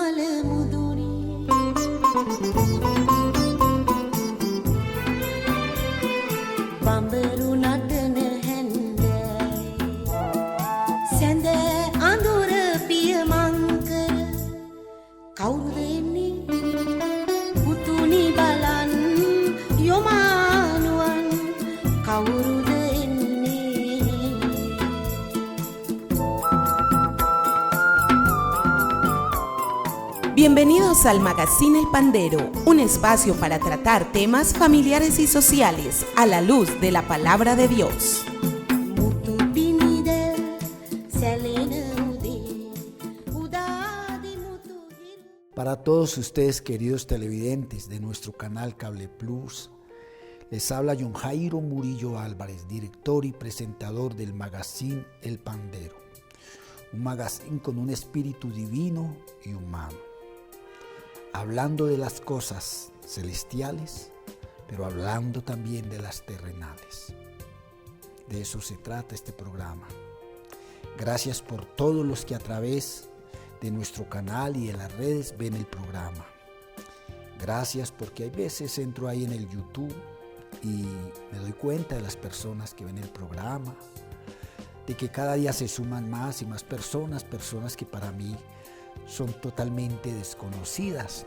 malemuduni Bamberu nadana hendai Sende andura piyamankara Kawuruda enni Putuni balan yomanuwan Kawuruda enni Bienvenidos al Magazine El Pandero, un espacio para tratar temas familiares y sociales a la luz de la palabra de Dios. Para todos ustedes, queridos televidentes de nuestro canal Cable Plus, les habla John Jairo Murillo Álvarez, director y presentador del Magazine El Pandero, un magazine con un espíritu divino y humano, hablando de las cosas celestiales, pero hablando también de las terrenales. De eso se trata este programa. Gracias por todos los que a través de nuestro canal y de las redes ven el programa. Gracias porque hay veces entro ahí en el YouTube y me doy cuenta de las personas que ven el programa, de que cada día se suman más y más personas que para mí son totalmente desconocidas,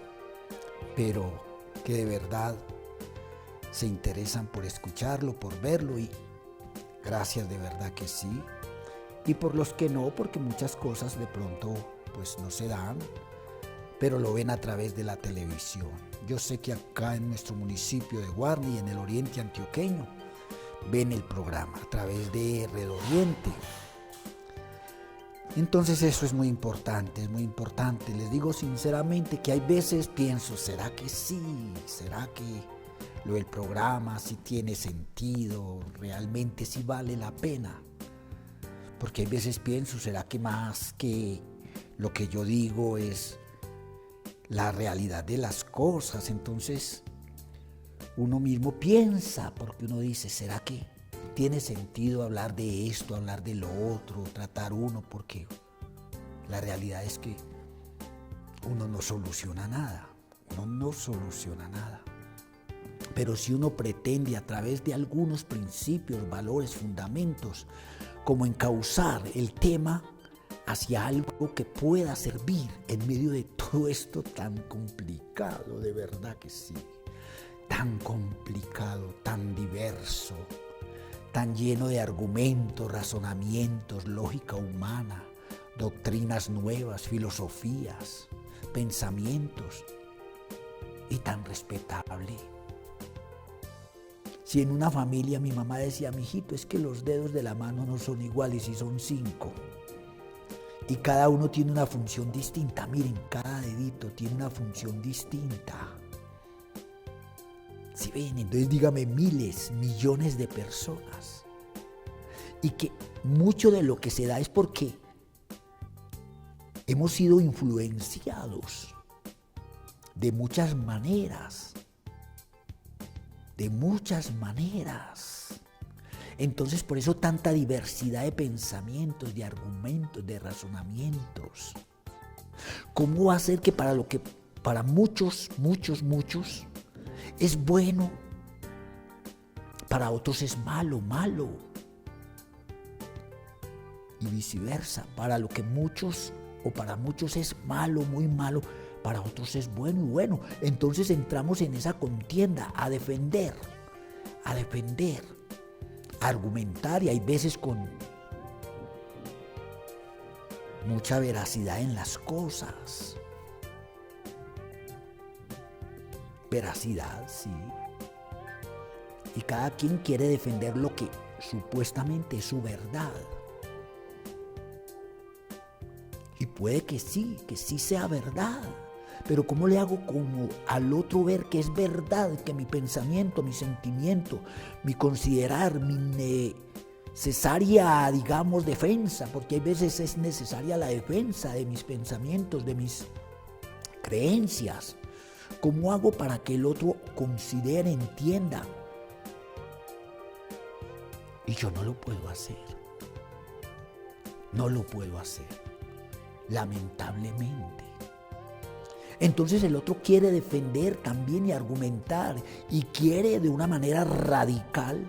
pero que de verdad se interesan por escucharlo, por verlo, y gracias de verdad que sí. Y por los que no, porque muchas cosas de pronto pues no se dan, pero lo ven a través de la televisión. Yo sé que acá en nuestro municipio de Guarne y en el oriente antioqueño ven el programa a través de Red Oriente. Entonces eso es muy importante, es muy importante. Les digo sinceramente que hay veces pienso, ¿será que sí? ¿Será que lo del programa sí tiene sentido? ¿Realmente sí vale la pena? Porque hay veces pienso, ¿será que más que lo que yo digo es la realidad de las cosas? Entonces uno mismo piensa, porque uno dice, ¿será que tiene sentido hablar de esto, hablar de lo otro, tratar uno? Porque la realidad es que uno no soluciona nada, Pero si uno pretende a través de algunos principios, valores, fundamentos, como encauzar el tema hacia algo que pueda servir en medio de todo esto tan complicado, de verdad que sí, tan complicado, tan diverso, tan lleno de argumentos, razonamientos, lógica humana, doctrinas nuevas, filosofías, pensamientos, y tan respetable. Si en una familia mi mamá decía, mijito, es que los dedos de la mano no son iguales y son 5, y cada uno tiene una función distinta. Miren, cada dedito tiene una función distinta. Si ven, entonces dígame, miles, millones de personas. Y que mucho de lo que se da es porque hemos sido influenciados de muchas maneras. Entonces por eso tanta diversidad de pensamientos, de argumentos, de razonamientos. ¿Cómo va a ser que para lo que para muchos es bueno, para otros es malo? Y viceversa, para lo que muchos o para muchos es malo, muy malo, para otros es bueno y bueno. Entonces entramos en esa contienda a defender, a argumentar, y hay veces con mucha veracidad en las cosas. Veracidad, sí. Y cada quien quiere defender lo que supuestamente es su verdad. Y puede que sí sea verdad. Pero ¿cómo le hago como al otro ver que es verdad, que mi pensamiento, mi sentimiento, mi considerar, mi necesaria, digamos, defensa, porque hay veces es necesaria la defensa de mis pensamientos, de mis creencias? ¿Cómo hago para que el otro considere, entienda? Y yo no lo puedo hacer. No lo puedo hacer, lamentablemente. Entonces el otro quiere defender también y argumentar y quiere de una manera radical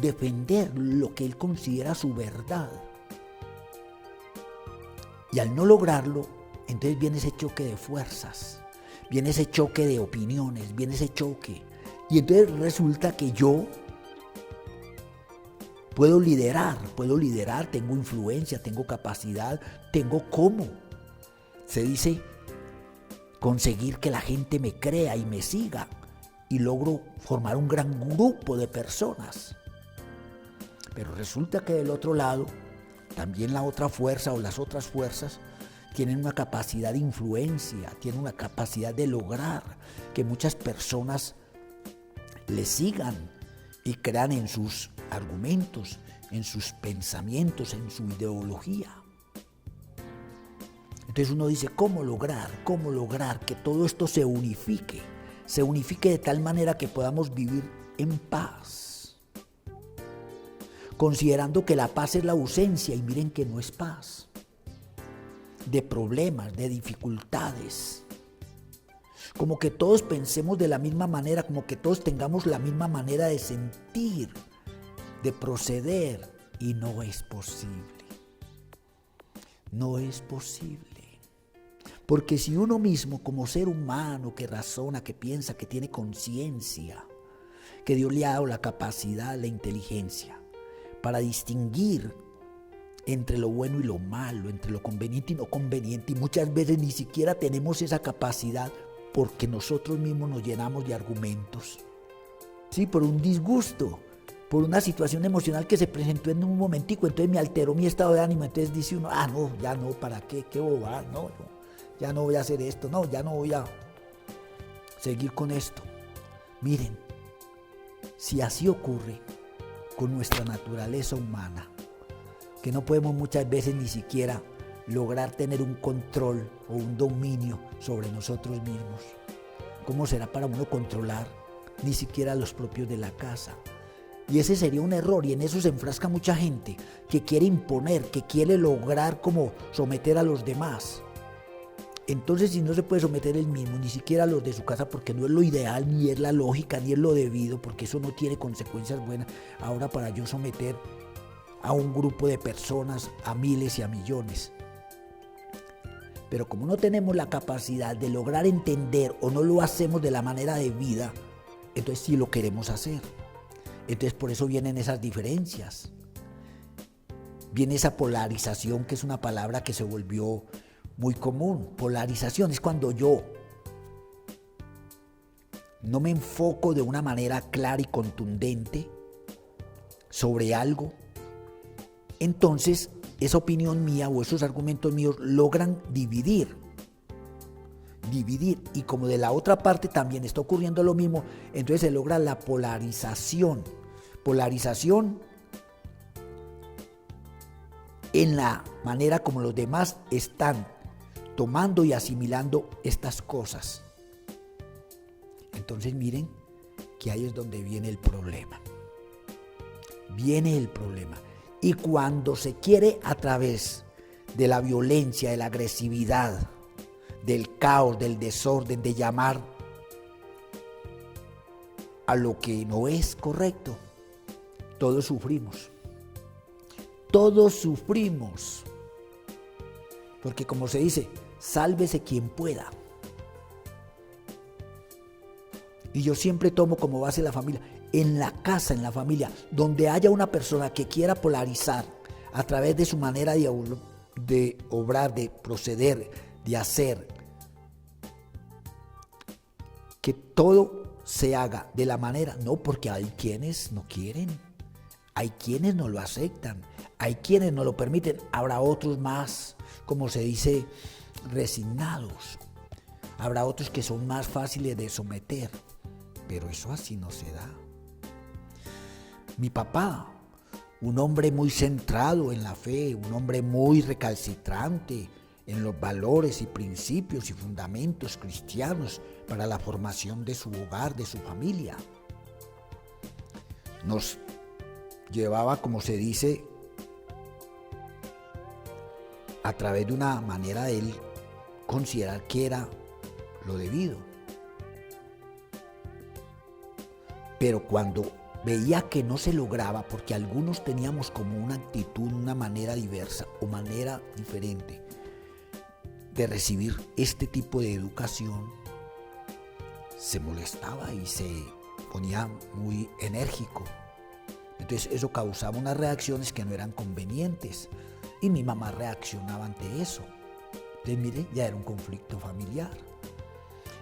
defender lo que él considera su verdad. Y al no lograrlo, entonces viene ese choque de fuerzas, viene ese choque de opiniones, viene ese choque. Y entonces resulta que yo puedo liderar, tengo influencia, tengo capacidad, tengo cómo. Se dice conseguir que la gente me crea y me siga y logro formar un gran grupo de personas. Pero resulta que del otro lado, también la otra fuerza o las otras fuerzas tienen una capacidad de influencia, tienen una capacidad de lograr que muchas personas le sigan y crean en sus argumentos, en sus pensamientos, en su ideología. Entonces uno dice, ¿cómo lograr que todo esto se unifique de tal manera que podamos vivir en paz? Considerando que la paz es la ausencia, y miren que no es paz, de problemas, de dificultades. Como que todos pensemos de la misma manera, como que todos tengamos la misma manera de sentir, de proceder, y no es posible. No es posible. Porque si uno mismo, como ser humano que razona, que piensa, que tiene conciencia, que Dios le ha dado la capacidad, la inteligencia, para distinguir entre lo bueno y lo malo, entre lo conveniente y no conveniente, y muchas veces ni siquiera tenemos esa capacidad porque nosotros mismos nos llenamos de argumentos, ¿sí? Por un disgusto, por una situación emocional que se presentó en un momentico, entonces me alteró mi estado de ánimo, entonces dice uno, no, ya no, ¿para qué? Qué bobada, no, ya no voy a hacer esto, no, ya no voy a seguir con esto. Miren, si así ocurre con nuestra naturaleza humana, que no podemos muchas veces ni siquiera lograr tener un control o un dominio sobre nosotros mismos, ¿cómo será para uno controlar ni siquiera a los propios de la casa? Y ese sería un error, y en eso se enfrasca mucha gente que quiere imponer, que quiere lograr como someter a los demás. Entonces, si no se puede someter él mismo, ni siquiera a los de su casa, porque no es lo ideal, ni es la lógica, ni es lo debido, porque eso no tiene consecuencias buenas, ahora para yo someter a un grupo de personas, a miles y a millones. Pero como no tenemos la capacidad de lograr entender o no lo hacemos de la manera de vida, entonces sí lo queremos hacer. Entonces por eso vienen esas diferencias. Viene esa polarización, que es una palabra que se volvió muy común. Polarización es cuando yo no me enfoco de una manera clara y contundente sobre algo. Entonces esa opinión mía o esos argumentos míos logran dividir, y como de la otra parte también está ocurriendo lo mismo, entonces se logra la polarización en la manera como los demás están tomando y asimilando estas cosas. Entonces miren que ahí es donde viene el problema. Y cuando se quiere a través de la violencia, de la agresividad, del caos, del desorden, de llamar a lo que no es correcto, todos sufrimos. Porque como se dice, sálvese quien pueda. Y yo siempre tomo como base la familia. En la casa, en la familia, donde haya una persona que quiera polarizar a través de su manera de obrar, de proceder, de hacer, que todo se haga de la manera, no, porque hay quienes no quieren, hay quienes no lo aceptan, hay quienes no lo permiten, habrá otros más, como se dice, resignados, habrá otros que son más fáciles de someter, pero eso así no se da. Mi papá, un hombre muy centrado en la fe, un hombre muy recalcitrante en los valores y principios y fundamentos cristianos para la formación de su hogar, de su familia. Nos llevaba, como se dice, a través de una manera de él considerar que era lo debido. Pero cuando veía que no se lograba, porque algunos teníamos como una actitud, una manera diversa o manera diferente de recibir este tipo de educación, se molestaba y se ponía muy enérgico. Entonces eso causaba unas reacciones que no eran convenientes y mi mamá reaccionaba ante eso. Entonces mire, ya era un conflicto familiar.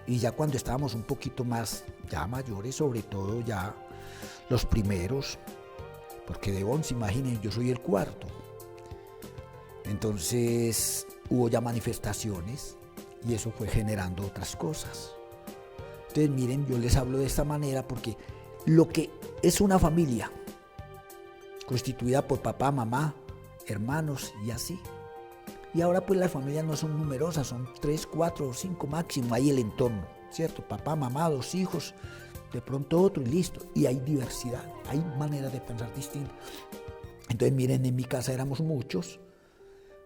Y ya cuando estábamos un poquito más, ya mayores, sobre todo ya los primeros, porque de 11, imaginen, yo soy el cuarto. Entonces hubo ya manifestaciones y eso fue generando otras cosas. Entonces miren, yo les hablo de esta manera porque lo que es una familia constituida por papá, mamá, hermanos y así. Y ahora pues las familias no son numerosas, son 3, 4 o 5 máximo, ahí el entorno, ¿cierto? Papá, mamá, 2 hijos, de pronto otro y listo. Y hay diversidad, hay maneras de pensar distintas. Entonces miren, en mi casa éramos muchos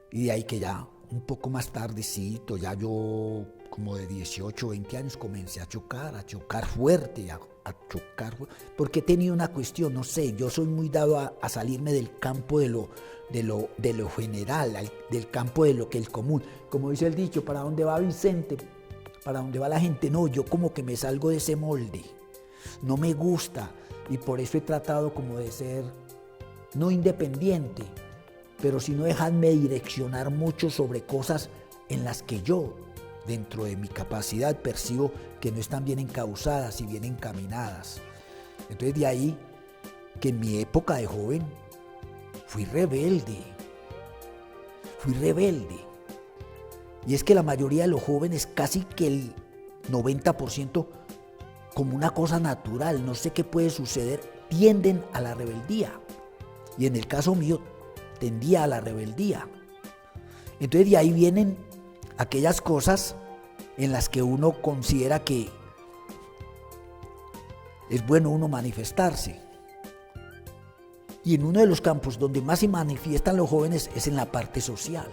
y de ahí que ya un poco más tardecito, ya yo como de 18 o 20 años comencé a chocar fuerte, porque he tenido una cuestión, no sé, yo soy muy dado a salirme del campo de lo general, del campo de lo que es común. Como dice el dicho, ¿para dónde va Vicente? ¿Para dónde va la gente? No, yo como que me salgo de ese molde, no me gusta y por eso he tratado como de ser, no independiente, pero sino dejarme direccionar mucho sobre cosas en las que yo, dentro de mi capacidad, percibo que no están bien encauzadas y bien encaminadas. Entonces de ahí que en mi época de joven fui rebelde. Y es que la mayoría de los jóvenes, casi que el 90%, como una cosa natural, no sé qué puede suceder, tienden a la rebeldía. Y en el caso mío, tendía a la rebeldía. Entonces de ahí vienen aquellas cosas en las que uno considera que es bueno uno manifestarse. Y en uno de los campos donde más se manifiestan los jóvenes es en la parte social.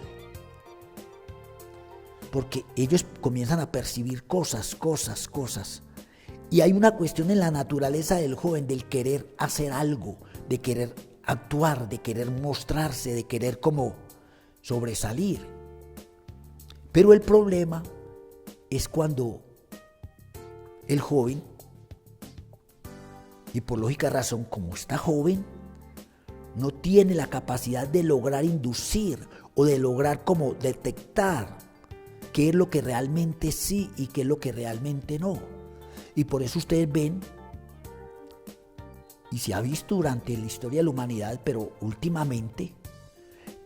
Porque ellos comienzan a percibir cosas. Y hay una cuestión en la naturaleza del joven del querer hacer algo, de querer actuar, de querer mostrarse, de querer como sobresalir. Pero el problema es cuando el joven, y por lógica razón, como está joven, no tiene la capacidad de lograr inducir o de lograr como detectar qué es lo que realmente sí y qué es lo que realmente no. Y por eso ustedes ven, y se ha visto durante la historia de la humanidad, pero últimamente,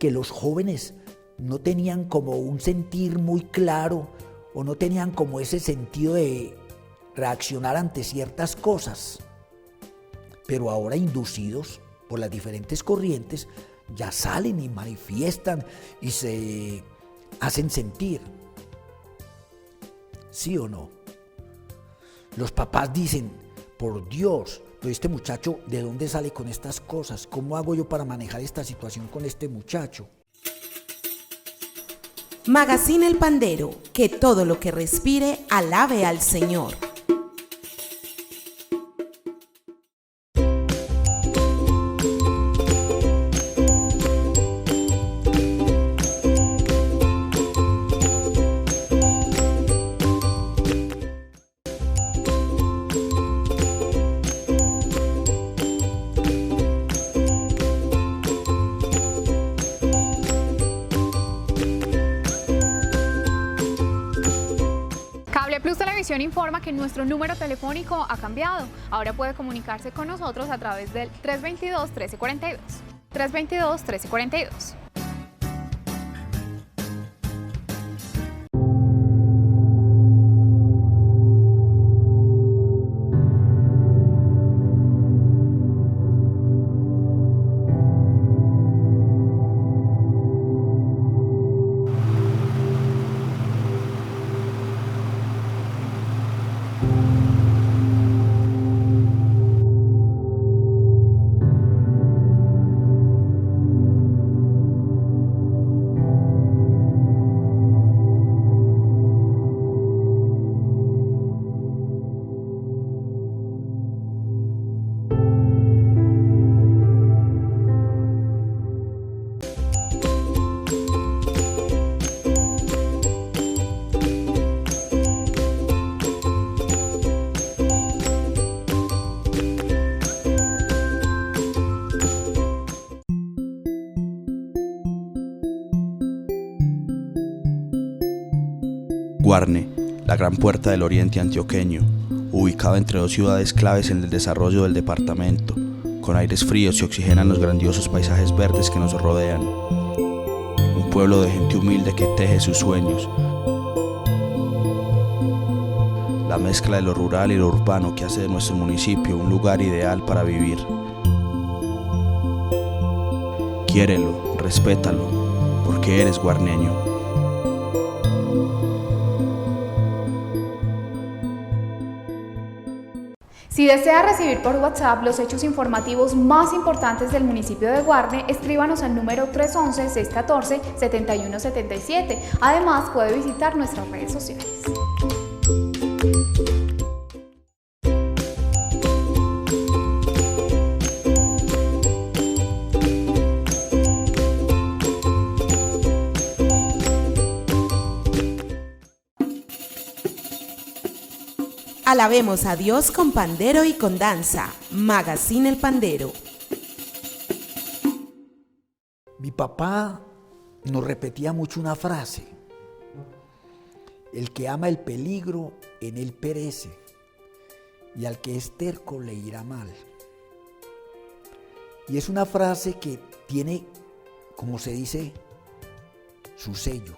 que los jóvenes no tenían como un sentir muy claro o no tenían como ese sentido de reaccionar ante ciertas cosas. Pero ahora, inducidos por las diferentes corrientes, ya salen y manifiestan y se hacen sentir. ¿Sí o no? Los papás dicen, por Dios, pero este muchacho, ¿de dónde sale con estas cosas? ¿Cómo hago yo para manejar esta situación con este muchacho? Magazine El Pandero, que todo lo que respire alabe al Señor. Plus Televisión informa que nuestro número telefónico ha cambiado. Ahora puede comunicarse con nosotros a través del 322-1342. 322-1342. Guarne, la gran puerta del oriente antioqueño, ubicado entre dos ciudades claves en el desarrollo del departamento, con aires fríos y oxigenan los grandiosos paisajes verdes que nos rodean. Un pueblo de gente humilde que teje sus sueños. La mezcla de lo rural y lo urbano que hace de nuestro municipio un lugar ideal para vivir. Quiérelo, respétalo, porque eres guarneño. Si desea recibir por WhatsApp los hechos informativos más importantes del municipio de Guarne, escríbanos al número 311-614-7177. Además, puede visitar nuestras redes sociales. Alabemos a Dios con pandero y con danza. Magazine El Pandero. Mi papá nos repetía mucho una frase: el que ama el peligro, en él perece, y al que es terco le irá mal. Y es una frase que tiene, como se dice, su sello.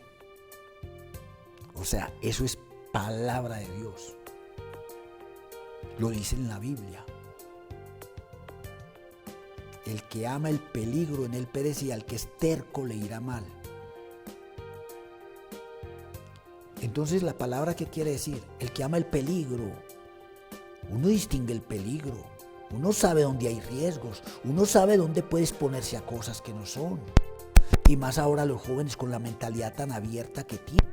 O sea, eso es palabra de Dios. Lo dice en la Biblia. El que ama el peligro, en él perece, y al que es terco le irá mal. Entonces, la palabra, ¿qué quiere decir? El que ama el peligro. Uno distingue el peligro. Uno sabe dónde hay riesgos. Uno sabe dónde puede exponerse a cosas que no son. Y más ahora los jóvenes con la mentalidad tan abierta que tienen.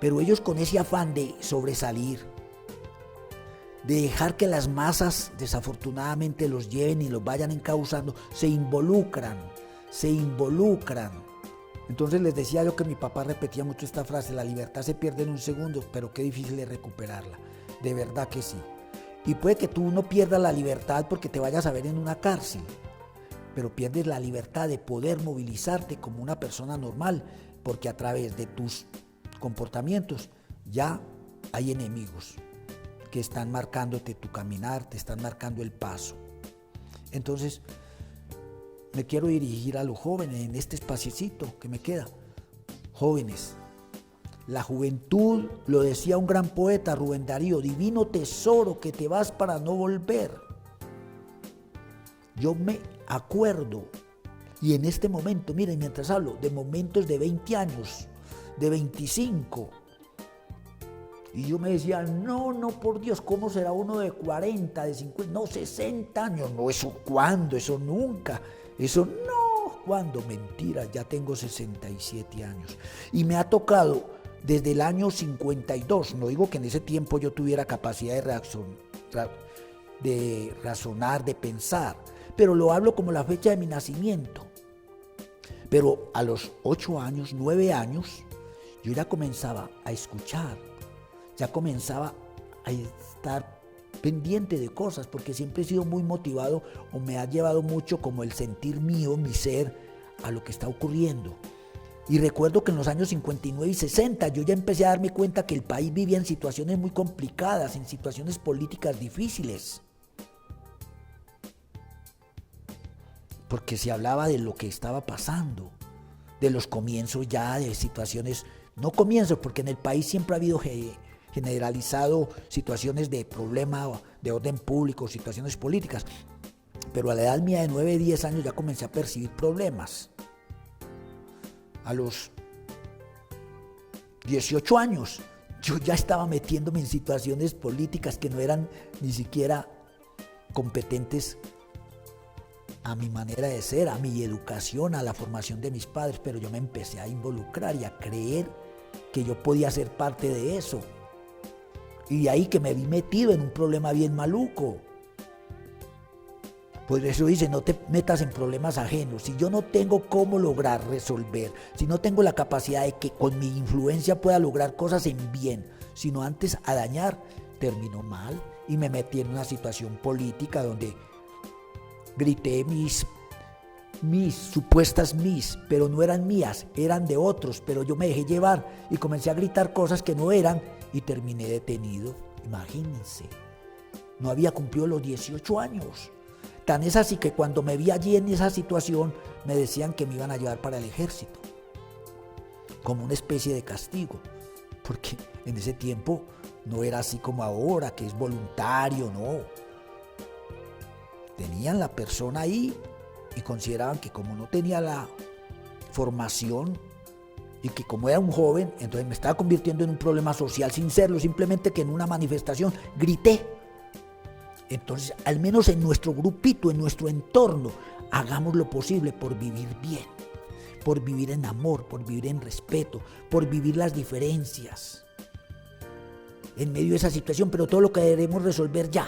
Pero ellos con ese afán de sobresalir, de dejar que las masas desafortunadamente los lleven y los vayan encauzando, se involucran. Entonces les decía yo que mi papá repetía mucho esta frase: la libertad se pierde en un segundo, pero qué difícil es recuperarla. De verdad que sí. Y puede que tú no pierdas la libertad porque te vayas a ver en una cárcel, pero pierdes la libertad de poder movilizarte como una persona normal, porque a través de tus comportamientos ya hay enemigos que están marcándote tu caminar, te están marcando el paso. Entonces me quiero dirigir a los jóvenes en este espaciecito que me queda. Jóvenes, la juventud, lo decía un gran poeta, Rubén Darío: divino tesoro que te vas para no volver. Yo me acuerdo, y en este momento, miren, mientras hablo, de momentos de 20 años, de 25. Y yo me decía, no, por Dios, ¿cómo será uno de 40, de 50, no, 60 años? No, eso cuándo, eso nunca, eso no, ¿cuándo? Mentira, ya tengo 67 años. Y me ha tocado desde el año 52, no digo que en ese tiempo yo tuviera capacidad de razonar, de pensar, pero lo hablo como la fecha de mi nacimiento. Pero a los 8 años, 9 años, yo ya comenzaba a escuchar, ya comenzaba a estar pendiente de cosas, porque siempre he sido muy motivado, o me ha llevado mucho como el sentir mío, mi ser, a lo que está ocurriendo. Y recuerdo que en los años 59 y 60 yo ya empecé a darme cuenta que el país vivía en situaciones muy complicadas, en situaciones políticas difíciles. Porque se hablaba de lo que estaba pasando, de los comienzos ya, de situaciones, no comienzos, porque en el país siempre ha habido generalizado situaciones de problema de orden público, situaciones políticas, pero a la edad mía de 9, 10 años ya comencé a percibir problemas. A los 18 años yo ya estaba metiéndome en situaciones políticas que no eran ni siquiera competentes a mi manera de ser, a mi educación, a la formación de mis padres, pero yo me empecé a involucrar y a creer que yo podía ser parte de eso. Y de ahí que me vi metido en un problema bien maluco. Por eso dice, no te metas en problemas ajenos. Si yo no tengo cómo lograr resolver, si no tengo la capacidad de que con mi influencia pueda lograr cosas en bien, sino antes a dañar, terminó mal. Y me metí en una situación política donde grité mis supuestas mis, pero no eran mías, eran de otros, pero yo me dejé llevar y comencé a gritar cosas que no eran y terminé detenido. Imagínense, no había cumplido los 18 años. Tan es así que cuando me vi allí en esa situación, me decían que me iban a llevar para el ejército, como una especie de castigo, porque en ese tiempo no era así como ahora, que es voluntario, no. Tenían la persona ahí y consideraban que como no tenía la formación y que como era un joven, entonces me estaba convirtiendo en un problema social sin serlo, simplemente que en una manifestación grité. Entonces, al menos en nuestro grupito, en nuestro entorno, hagamos lo posible por vivir bien, por vivir en amor, por vivir en respeto, por vivir las diferencias en medio de esa situación, pero todo lo que debemos resolver ya.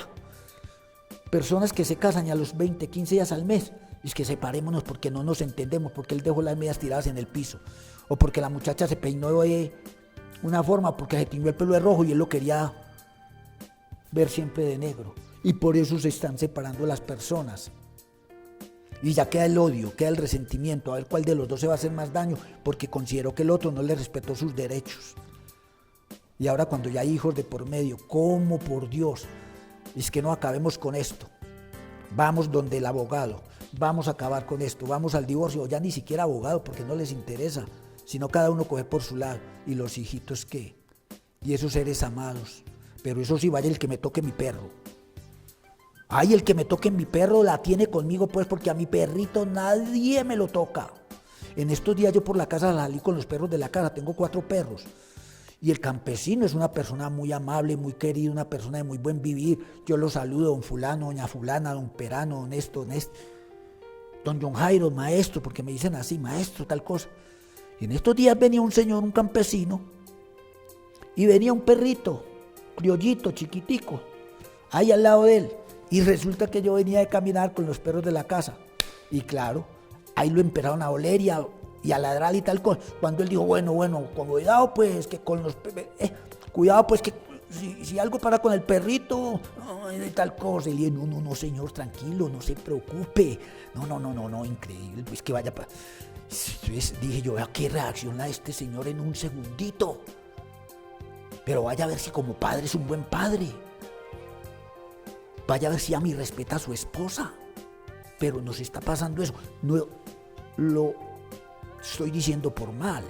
Personas que se casan y a los 20, 15 días al mes, es que separémonos porque no nos entendemos, porque él dejó las medias tiradas en el piso, o porque la muchacha se peinó de una forma, porque se tiñó el pelo de rojo y él lo quería ver siempre de negro. Y por eso se están separando las personas. Y ya queda el odio, queda el resentimiento, a ver cuál de los dos se va a hacer más daño, porque consideró que el otro no le respetó sus derechos. Y ahora cuando ya hay hijos de por medio, ¿cómo por Dios? Es que no acabemos con esto. Vamos donde el abogado, vamos a acabar con esto, vamos al divorcio, o ya ni siquiera abogado porque no les interesa, sino cada uno coge por su lado. ¿Y los hijitos qué? Y esos seres amados. Pero eso sí, vaya el que me toque mi perro. Ay, el que me toque mi perro la tiene conmigo, pues, porque a mi perrito nadie me lo toca. En estos días yo por la casa salí con los perros de la casa, tengo 4 perros. Y el campesino es una persona muy amable, muy querida, una persona de muy buen vivir. Yo lo saludo, don fulano, doña fulana, don Perano, don esto, don John Jairo, maestro, porque me dicen así, maestro, tal cosa. Y en estos días venía un señor, un campesino, y venía un perrito, criollito, chiquitico, ahí al lado de él. Y resulta que yo venía de caminar con los perros de la casa. Y claro, ahí lo empezaron a oler y a ladrar y tal cosa. Cuando él dijo, bueno, cuidado pues que con los cuidado pues que si algo para con el perrito y tal cosa. Y le dije, no, señor, tranquilo, no se preocupe. No, increíble, pues que vaya para... Entonces dije yo, ¿a qué reacciona este señor en un segundito? Pero vaya a ver si como padre es un buen padre. Vaya a ver si a mí respeta a su esposa. Pero nos está pasando eso. No lo estoy diciendo por mal.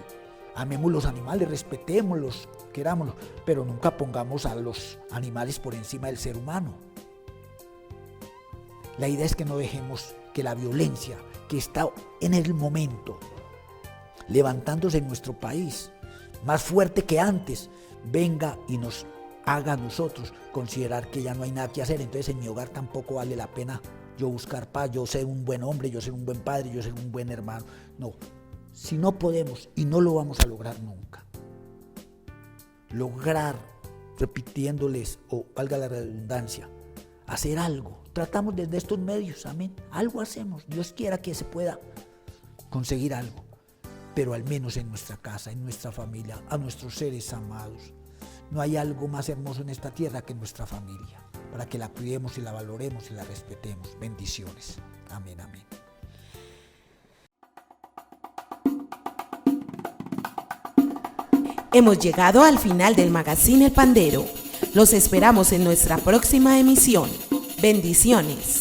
Amemos los animales, respetémoslos, querámoslos, pero nunca pongamos a los animales por encima del ser humano. La idea es que no dejemos que la violencia que está en el momento levantándose en nuestro país, más fuerte que antes, venga y nos haga a nosotros considerar que ya no hay nada que hacer. Entonces en mi hogar tampoco vale la pena yo buscar paz, yo ser un buen hombre, yo ser un buen padre, yo ser un buen hermano. No, si no podemos y no lo vamos a lograr nunca, lograr, repitiéndoles, o valga la redundancia, hacer algo, tratamos desde estos medios, amén, algo hacemos, Dios quiera que se pueda conseguir algo, pero al menos en nuestra casa, en nuestra familia, a nuestros seres amados. No hay algo más hermoso en esta tierra que nuestra familia, para que la cuidemos y la valoremos y la respetemos. Bendiciones. Amén, amén. Hemos llegado al final del Magazine El Pandero. Los esperamos en nuestra próxima emisión. Bendiciones.